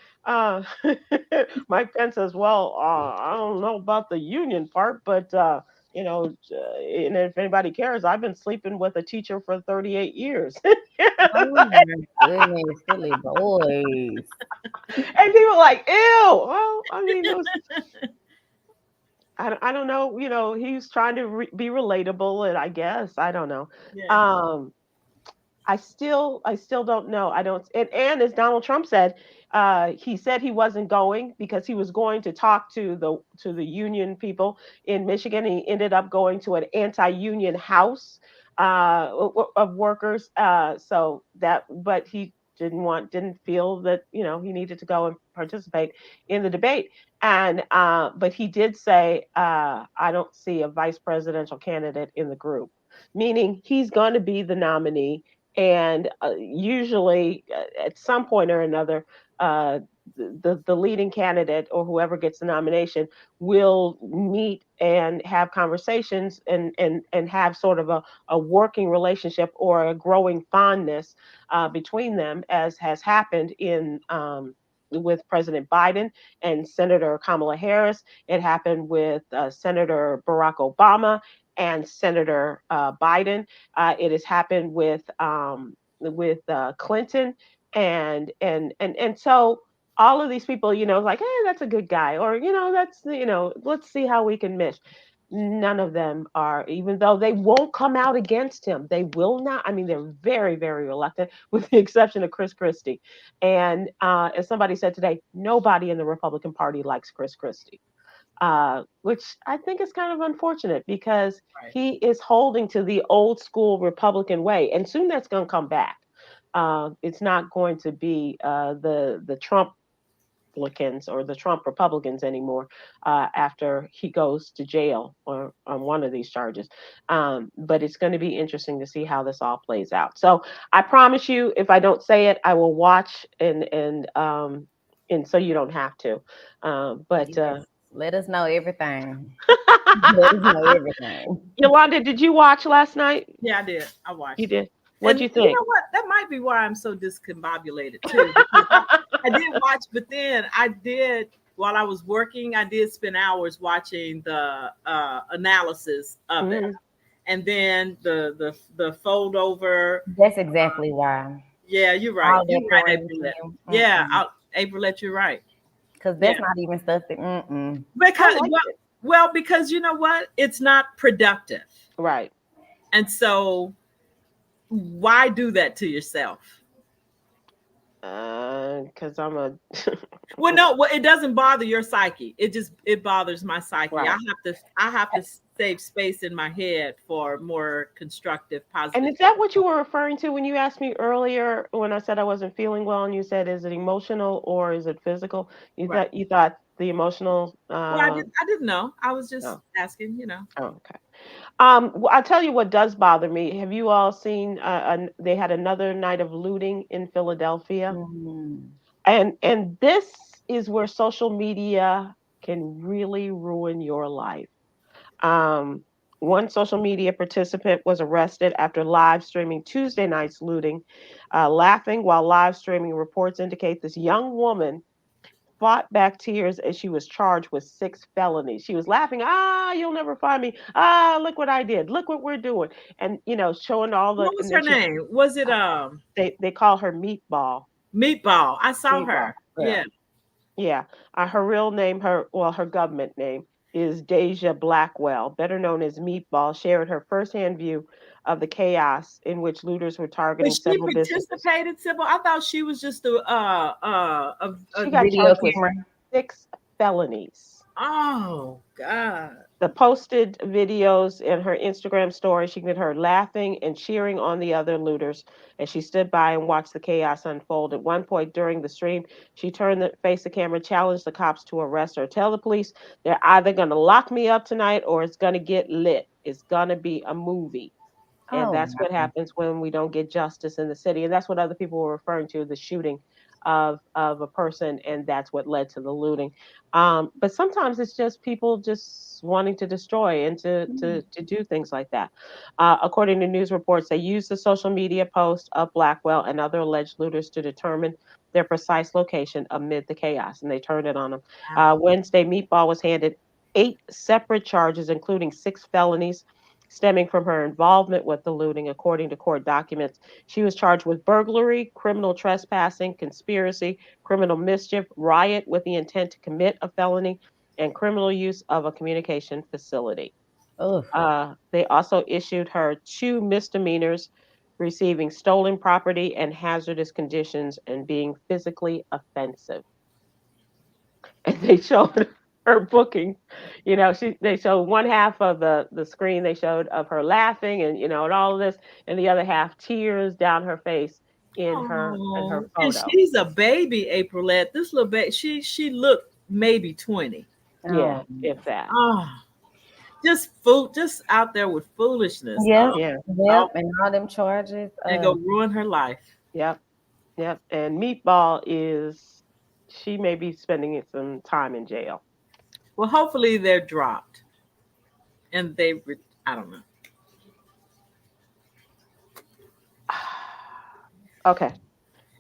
Mike Pence says, well, I don't know about the union part, but, and if anybody cares, I've been sleeping with a teacher for 38 years. Oh my goodness, silly boys. And people were like, ew. Well, I mean, I don't know, he's trying to be relatable, and I guess, I don't know. yeah. Um, I still don't know. I don't, and as Donald Trump said, he said he wasn't going because he was going to talk to the union people in Michigan. He ended up going to an anti-union house of workers. But he didn't feel that he needed to go and participate in the debate. And but he did say, I don't see a vice presidential candidate in the group, meaning he's going to be the nominee, and usually at some point or another, uh, the leading candidate or whoever gets the nomination will meet and have conversations and have sort of a working relationship or a growing fondness between them, as has happened in with President Biden and Senator Kamala Harris. It happened with Senator Barack Obama and Senator Biden. It has happened with Clinton, and so all of these people, like, hey, that's a good guy, or that's let's see how we can mesh. None of them are, even though they won't come out against him. They will not. I mean, they're very, very reluctant, with the exception of Chris Christie. And as somebody said today, nobody in the Republican Party likes Chris Christie, which I think is kind of unfortunate because Right. he is holding to the old school Republican way, and soon that's going to come back. It's not going to be the Trump Republicans or the Trump Republicans anymore after he goes to jail or on one of these charges. But it's going to be interesting to see how this all plays out. So I promise you, if I don't say it, I will watch and so you don't have to. But Yes. Let us know everything. Let us know everything. Yolanda, did you watch last night? Yeah, I did. I You watched it. did. What'd And you you think? know what? That might be why I'm so discombobulated too. Because I did watch, but then I did, while I was working, I did spend hours watching the analysis of it, Mhm. and then the fold over. That's exactly why. Yeah, you're right. All that You're right, pouring into Aprylette. you. Yeah, Aprylette, you're right. Because Yeah, that's not even stuff that, I because liked it. because you know what? It's not productive, Right. and so why do that to yourself? Because I'm a Well, no, well, it doesn't bother your psyche. It bothers my psyche. right. I have to save space in my head for more constructive, And positive. is that what you were referring to when you asked me earlier when I said I wasn't feeling well, and you said, is it emotional or is it physical? Right. You thought the emotional. Well, I didn't know. I was just Oh, asking, you know. oh, okay. I'll tell you what does bother me. Have you all seen? They had another night of looting in Philadelphia, mm-mm. and this is where social media can really ruin your life. Um, One social media participant was arrested after live streaming Tuesday night's looting, laughing while live streaming. Reports indicate this young woman fought back tears as she was charged with 6 felonies. She was laughing, you'll never find me. Look what I did. Look what we're doing. And, showing all the, What was and her then she, name? Was it they call her Meatball. Meatball? I saw Meatball. her. Yeah. Yeah. Yeah. Her real name, her government name is Deja Blackwell, better known as Meatball, shared her firsthand view of the chaos in which looters were But targeting she several businesses. participated, Sybil. I thought she was just a She got Video charged with camera. 6 felonies. oh God. The posted videos in her Instagram story, she could heard laughing and cheering on the other looters as she stood by and watched the chaos unfold. At one point during the stream, she turned the face the camera, challenged the cops to arrest her. Tell the police they're either going to lock me up tonight or it's going to get lit. It's going to be a movie. And Oh, that's what happens when we don't get justice in the city. And that's what other people were referring to, the shooting of a person, and that's what led to the looting. But sometimes it's just people just wanting to destroy and to do things like that. According to news reports, they used the social media post of Blackwell and other alleged looters to determine their precise location amid the chaos, and they turned it on them. Wow. Wednesday, Meatball was handed 8 separate charges, including 6 felonies stemming from her involvement with the looting, according to court documents. She was charged with burglary, criminal trespassing, conspiracy, criminal mischief, riot with the intent to commit a felony, and criminal use of a communication facility. oh, They also issued her 2 misdemeanors, receiving stolen property and hazardous conditions and being physically offensive. And they showed her booking. They showed one half of the screen they showed of her laughing and all of this, and the other half tears down her face in her Oh, and photo. she's a baby, Aprylette. This little baby, she looked maybe 20. Yeah, oh. if that. Oh, just fool, just out there with foolishness. Yep, Yeah. yep, Oh, and all them charges. and go ruin her life. Yep. Yep. And Meatball she may be spending some time in jail. Well, hopefully they're dropped, and I don't know. Okay.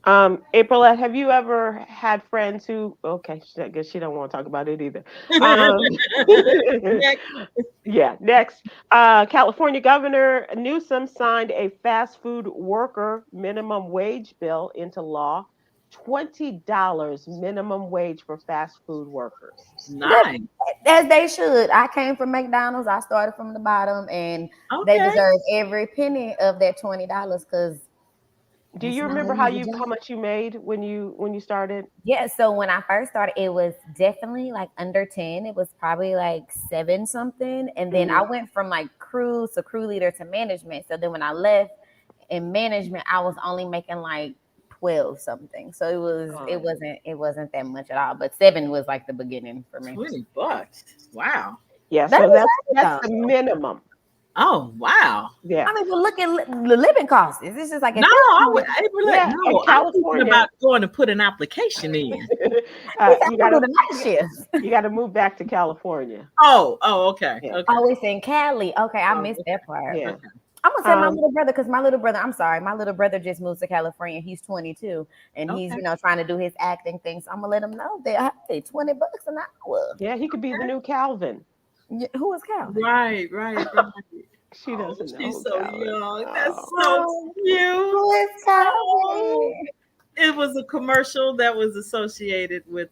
Aprilette, have you ever had friends who? Okay, I guess she don't want to talk about it either. Um, Next. yeah. Next, California Governor Newsom signed a fast food worker minimum wage bill into law. $20 minimum wage for fast food workers. Nice. As they should. I came from McDonald's. I started from the bottom, and they Okay. deserve every penny of that $20 because Do it's you not remember an how easy how job. much you made when you started? Yeah, so when I first started, it was definitely like under 10. It was probably like 7 something. And then I Mhm. went from like crew to crew leader to management. So then when I left in management, I was only making like 12 something. So it Oh, wasn't that much at all. But 7 was like the beginning for me. $20. Wow. yeah. That So was that's though. the minimum. Oh, wow. Yeah. I mean, but look at the living costs. It's just like at No, this I would point, Aprylette, Yeah. In no. I'm thinking California, about going to put an application in. it's you I do gotta the night shifts. you gotta move back to California. Oh, okay. Yeah. Okay. Oh, it's in Cali. Okay, I Oh, missed that part. Yeah. okay. I'm gonna tell my Um. little brother because my little brother, I'm sorry, my little brother just moved to California. He's 22 and he's, Okay. trying to do his acting thing. So I'm gonna let him know that I pay $20 an hour. Yeah. He could be the new Calvin. Who is Calvin? Right. She Oh, doesn't know she's who so Calvin. young. That's Oh. so Oh, cute. who is Oh, Calvin? it was a commercial that was associated with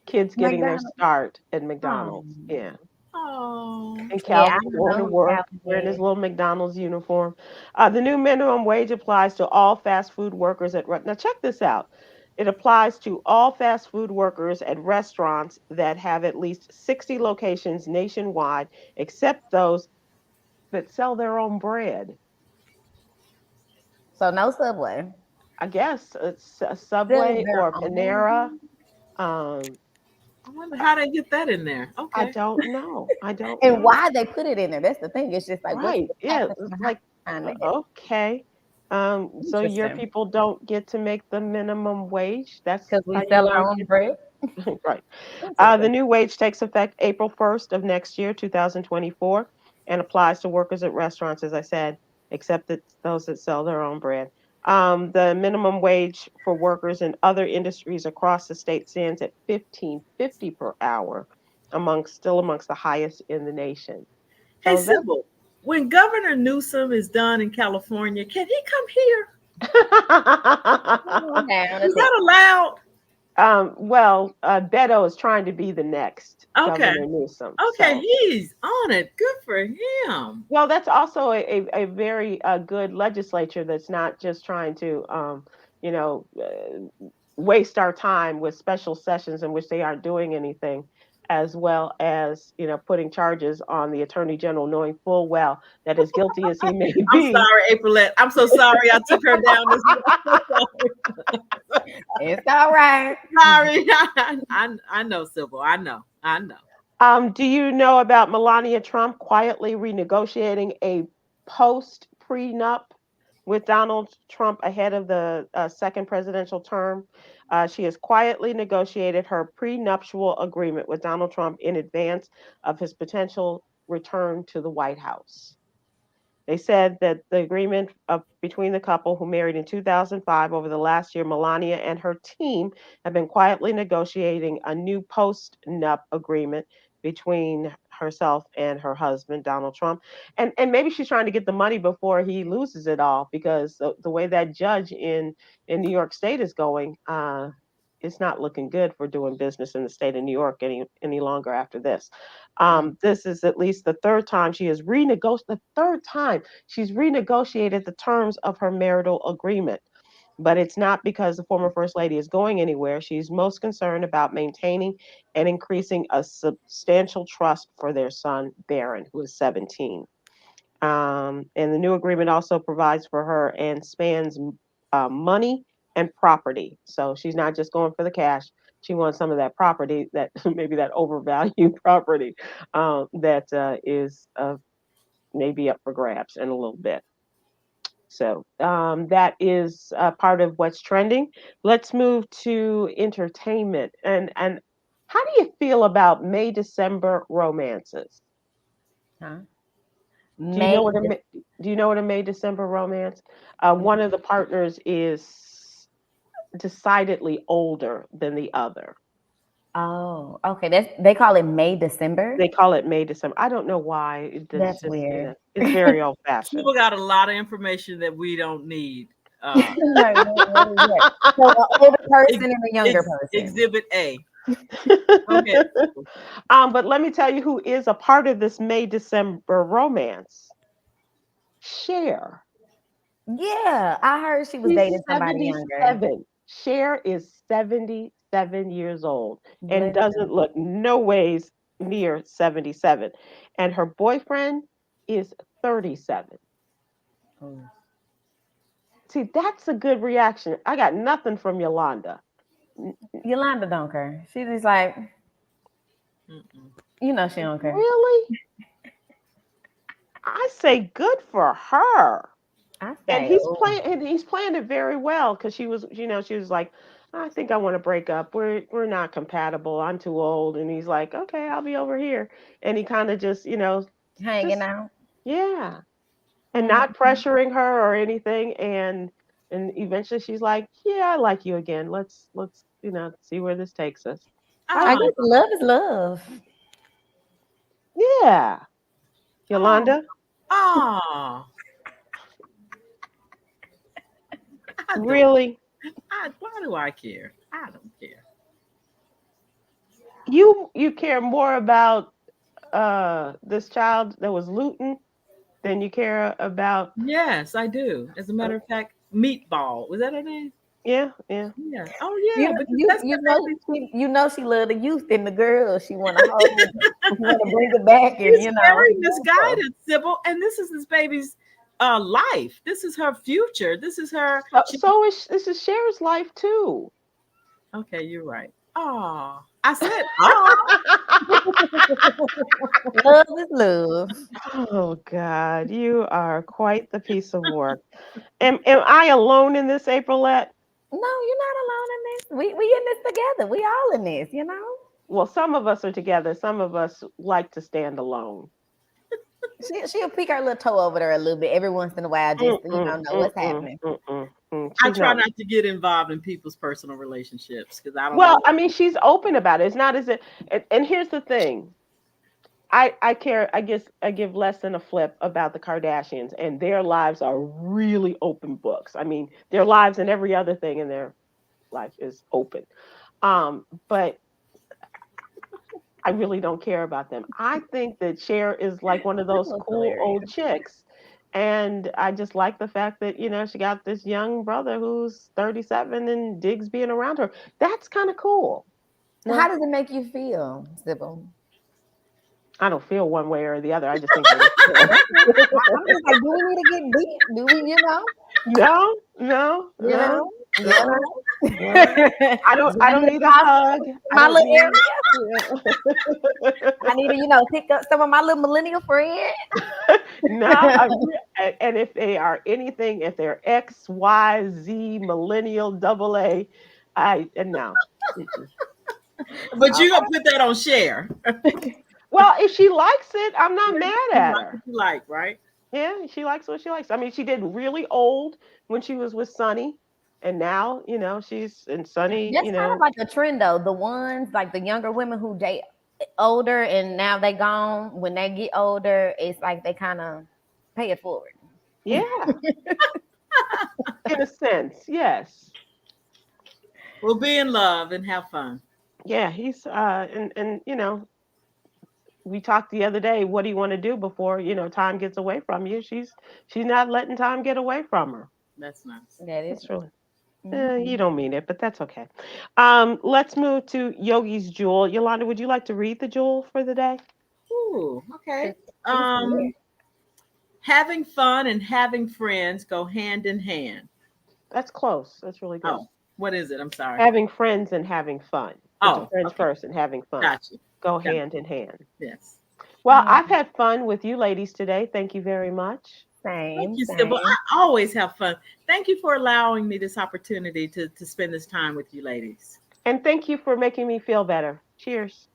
Kids getting their McDonald. start at Oh, McDonald's. Yeah. oh, And yeah, I Calvin don't going know to who work Calvin wearing his is. little McDonald's uniform. The new minimum wage applies to all fast food workers now check this out. It applies to all fast food workers at restaurants that have at least 60 locations nationwide, except those that sell their own bread. So no Subway. I guess it's a Still Subway their or Panera. own. Um, I wonder how they get that in there. I Okay. don't know. I don't And know. why they put it in there? That's the thing. It's just like what's Right. the Yeah. tactics It's like, behind it? okay. So your Interesting. people don't get to make the minimum wage. That's Because we how you sell our want own it. bread. Right. The Interesting. new wage takes effect April 1st of next year, 2024, and applies to workers at restaurants, as I said, except that those that sell their own bread. The minimum wage for workers in other industries across the state stands at 15.50 per hour, amongst the highest in the nation. Hey, So that Sybil, when Governor Newsom is done in California, can he come here? Calm down a Is tick. that allowed? well, Beto is trying to be the next Okay. Governor Newsom. Okay, So, he's on it. Good for him. well, that's also a very good legislature that's not just trying to, you know, waste our time with special sessions in which they aren't doing anything. as well as putting charges on the attorney general, knowing full well that as guilty as he may I'm be. sorry, Aprylete. I'm so sorry I took her down this It's all right. sorry. I know, Sybil. I know. Do you know about Melania Trump quietly renegotiating a post prenup with Donald Trump ahead of the second presidential term? She has quietly negotiated her prenuptial agreement with Donald Trump in advance of his potential return to the White House. They said that the agreement between the couple, who married in 2005, over the last year, Melania and her team have been quietly negotiating a new post-nup agreement between herself and her husband, Donald Trump. And maybe she's trying to get the money before he loses it all, because the way that judge in New York State is going, it's not looking good for doing business in the state of New York any longer after this. This is at least the third time she's renegotiated the terms of her marital agreement. But it's not because the former First Lady is going anywhere. She's most concerned about maintaining and increasing a substantial trust for their son, Barron, who is 17. And the new agreement also provides for her and spans money and property. So she's not just going for the cash. She wants some of that property, that maybe that overvalued property that is maybe up for grabs in a little bit. So that is part of what's trending. Let's move to entertainment. And how do you feel about May December romances? Huh? Do you know what May. do you know what a May December romance? One of the partners is decidedly older than the other. Oh, okay. They call it May December. They call it May December. I don't know why. It's That's just weird. it's very old fashioned. People got a lot of information that we don't need. Like, what is that? So an older person and a younger person. Exhibit A. Okay. But let me tell you who is a part of this May December romance. Cher. Yeah, I heard she was She's dating somebody younger. 77. Cher is 77 years old and Bless doesn't look no ways near 77. And her boyfriend is 37. Oh. See, that's a good reaction. I got nothing from Yolanda. Yolanda don't care. She's just like, she don't care. Really? I say good for her. And he's playing it very well, because she was like, I think I want to break up. We're not compatible. I'm too old. And he's like, okay, I'll be over here. And he kind of just, hanging out. Yeah. And not pressuring her or anything. And eventually she's like, yeah, I like you again. Let's see where this takes us. I guess love is love. Yeah. Yolanda? Oh. Really? Why do I care? I don't care. You care more about this child that was looting than you care about. Yes, I do. As a matter of fact, Meatball, was that her name? Yeah. Yeah. Oh yeah. You know she loved the youth and the girls. She want to hold it. She want to bring it back, and She's very misguided, Sybil. And this is this baby's life. This is her future. This is her. This is Cher's life too. Okay, you're right. Oh, I said, love is love. Oh God, you are quite the piece of work. Am I alone in this, Aprylete? No, you're not alone in this. We in this together. We all in this, Well, some of us are together. Some of us like to stand alone. She'll peek her little toe over there a little bit every once in a while, just to know what's happening. I try not to get involved in people's personal relationships, because I don't. Well, I mean, she's open about it. It's not as if. And here's the thing. I care. I guess I give less than a flip about the Kardashians, and their lives are really open books. I mean, their lives and every other thing in their life is open. But I really don't care about them. I think that Cher is like one of those cool old chicks. And I just like the fact that, she got this young brother who's 37 and digs being around her. That's kind of cool. How does it make you feel, Sybil? I don't feel one way or the other. I just think I'm just like, do we need to get deep? Do we, no, no, you no. know? I don't need a hug. My I don't little area. need, I need to, pick up some of my little millennial friends. no. And if they are anything, if they're X, Y, Z, millennial, double A, no. But you're gonna put that on share. Well, if she likes it, I'm not mad at her. You like, right? Yeah, she likes what she likes. I mean, she did really old when she was with Sonny, and now she's in Sonny. That's kind of like a trend, though. The ones like the younger women who date older and now they gone. When they get older, it's like they kind of pay it forward. Yeah, in a sense, yes. We'll be in love and have fun. Yeah, he's and we talked the other day. What do you want to do before time gets away from you? She's not letting time get away from her. That's nice. That is true. Mm-hmm. You don't mean it, but that's okay. Let's move to Yogi's Jewel. Yolanda, would you like to read the jewel for the day? Ooh, okay. Having fun and having friends go hand in hand. That's close. That's really good. Oh, what is it? I'm sorry. Having friends and having fun. Friends first and having fun. Gotcha. Go hand in hand. Yes. Well, I've had fun with you ladies today. Thank you very much. Same. Thank you, Sybil. I always have fun. Thank you for allowing me this opportunity to spend this time with you ladies. And thank you for making me feel better. Cheers.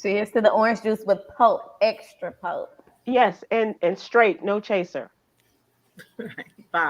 Cheers to the orange juice with pulp, extra pulp. Yes, and straight, no chaser. Right. Bye.